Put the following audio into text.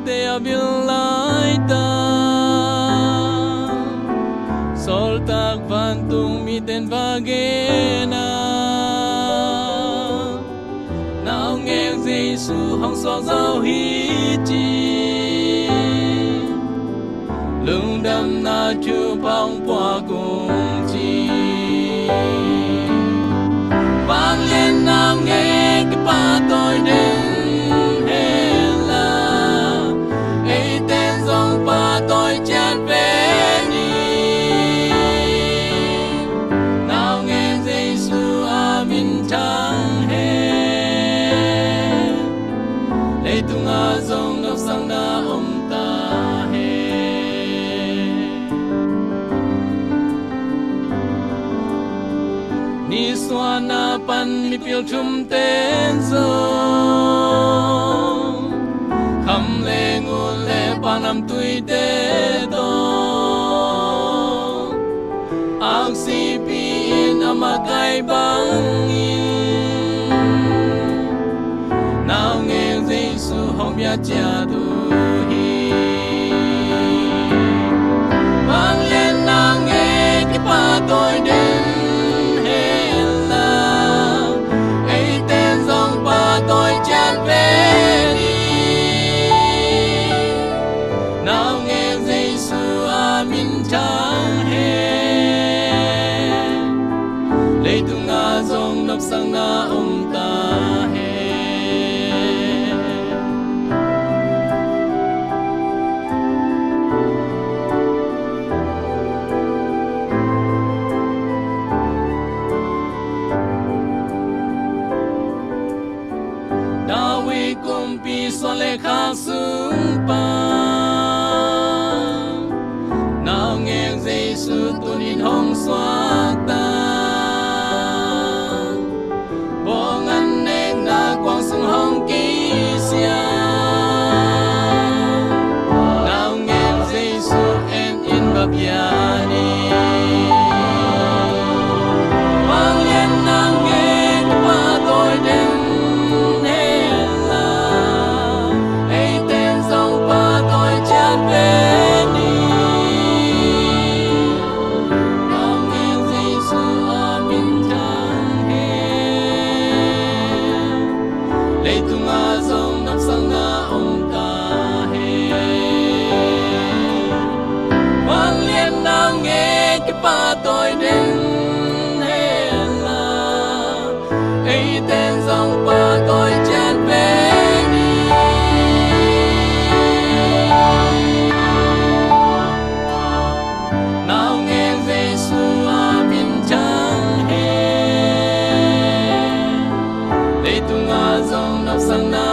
te abilai ta sol tak vantung miten vagena nào nghe Giêsu hong so dấu hi chi lung đam na chu bong qua cùng chi vang lên nào nghe cái ba tôi đến hẹn là ấy tên dòng ba tôi chát về đi nào nghe Giêsu amin chẳng hẹn lấy tung a dòng ngọc sang na ông ta ni suana pan mi pil chum ten zo kham le ngun le panam tui te do ang si pin amakai bang in nào nghe Giêsu hong bia cha tu hi vang lên nào nghe cái ba tôi đến tôi chán về đi nào nghe Giêsu amin chẳng hề lấy tung ngã dòng nấp sang na ông ta hề kumpi sole khang sung pa nào nghe Giêsu tunin hong xoa ta bo ngăn neng na quang sung hong ki sia nào nghe Giêsu en in ba bia ni vang lên nào nghe qua tôi đến ba tôi đến hẹn là ấy tên dòng ba tôi chát về đi nào nghe Giêsu amin chẳng hề lấy tung ngã dòng nắp sang na